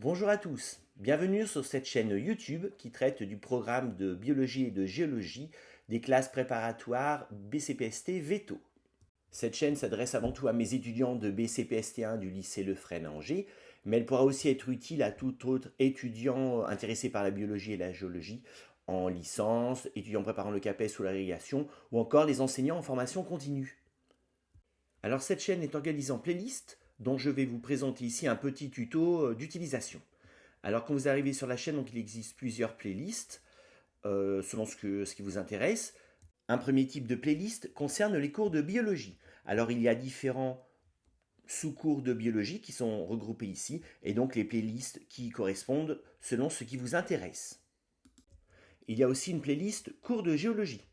Bonjour à tous, bienvenue sur cette chaîne YouTube qui traite du programme de biologie et de géologie des classes préparatoires BCPST Veto. Cette chaîne s'adresse avant tout à mes étudiants de BCPST1 du lycée Lefresne à Angers, mais elle pourra aussi être utile à tout autre étudiant intéressé par la biologie et la géologie en licence, étudiants préparant le CAPES ou l'agrégation, ou encore les enseignants en formation continue. Alors cette chaîne est organisée en playlist dont je vais vous présenter ici un petit tuto d'utilisation. Alors quand vous arrivez sur la chaîne, donc, il existe plusieurs playlists selon ce qui vous intéresse. Un premier type de playlist concerne les cours de biologie. Alors il y a différents sous-cours de biologie qui sont regroupés ici et donc les playlists qui correspondent selon ce qui vous intéresse. Il y a aussi une playlist cours de géologie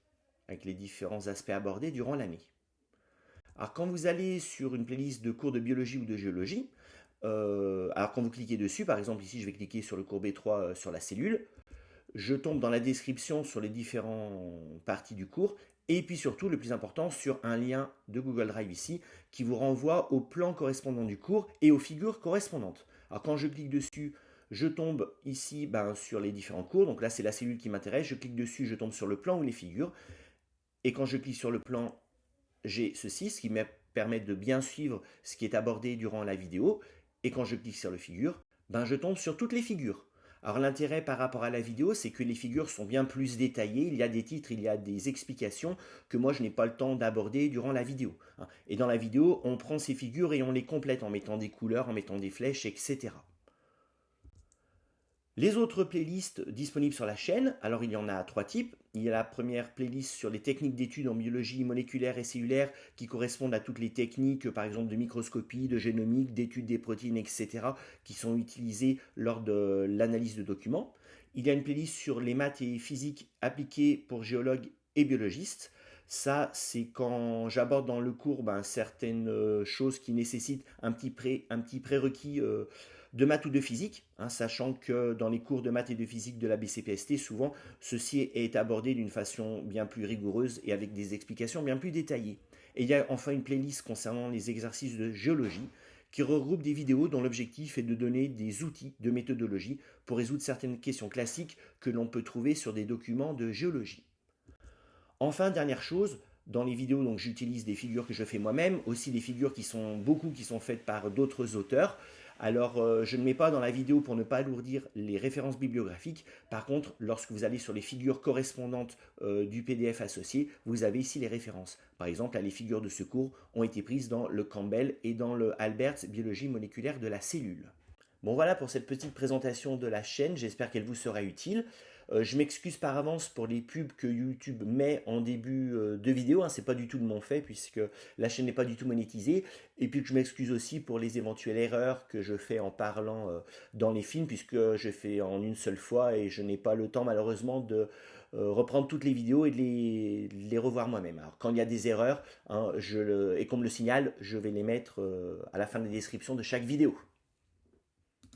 avec les différents aspects abordés durant l'année. Alors quand vous allez sur une playlist de cours de biologie ou de géologie, alors quand vous cliquez dessus, par exemple ici je vais cliquer sur le cours B3 sur la cellule, je tombe dans la description sur les différentes parties du cours et puis surtout le plus important sur un lien de Google Drive ici qui vous renvoie au plan correspondant du cours et aux figures correspondantes. Alors quand je clique dessus, je tombe ici sur les différents cours, donc là c'est la cellule qui m'intéresse, je clique dessus, je tombe sur le plan ou les figures et quand je clique sur le plan, j'ai ceci, ce qui me permet de bien suivre ce qui est abordé durant la vidéo. Et quand je clique sur les figures, je tombe sur toutes les figures. Alors l'intérêt par rapport à la vidéo, c'est que les figures sont bien plus détaillées. Il y a des titres, il y a des explications que moi je n'ai pas le temps d'aborder durant la vidéo. Et dans la vidéo, on prend ces figures et on les complète en mettant des couleurs, en mettant des flèches, etc. Les autres playlists disponibles sur la chaîne, alors il y en a trois types. Il y a la première playlist sur les techniques d'études en biologie moléculaire et cellulaire qui correspondent à toutes les techniques, par exemple de microscopie, de génomique, d'études des protéines, etc., qui sont utilisées lors de l'analyse de documents. Il y a une playlist sur les maths et physique appliquées pour géologues et biologistes. Ça, c'est quand j'aborde dans le cours certaines choses qui nécessitent un petit prérequis de maths ou de physique, sachant que dans les cours de maths et de physique de la BCPST, souvent, ceci est abordé d'une façon bien plus rigoureuse et avec des explications bien plus détaillées. Et il y a enfin une playlist concernant les exercices de géologie qui regroupe des vidéos dont l'objectif est de donner des outils de méthodologie pour résoudre certaines questions classiques que l'on peut trouver sur des documents de géologie. Enfin, dernière chose, dans les vidéos, donc j'utilise des figures que je fais moi-même, aussi des figures qui sont faites par d'autres auteurs. Alors, je ne mets pas dans la vidéo pour ne pas alourdir les références bibliographiques. Par contre, lorsque vous allez sur les figures correspondantes du PDF associé, vous avez ici les références. Par exemple, là, les figures de ce cours ont été prises dans le Campbell et dans le Alberts Biologie moléculaire de la cellule. Bon voilà pour cette petite présentation de la chaîne, j'espère qu'elle vous sera utile. Je m'excuse par avance pour les pubs que YouTube met en début de vidéo, c'est pas du tout de mon fait puisque la chaîne n'est pas du tout monétisée. Et puis que je m'excuse aussi pour les éventuelles erreurs que je fais en parlant dans les films puisque je fais en une seule fois et je n'ai pas le temps malheureusement de reprendre toutes les vidéos et de les revoir moi-même. Alors quand il y a des erreurs et qu'on me le signale, je vais les mettre à la fin de la description de chaque vidéo.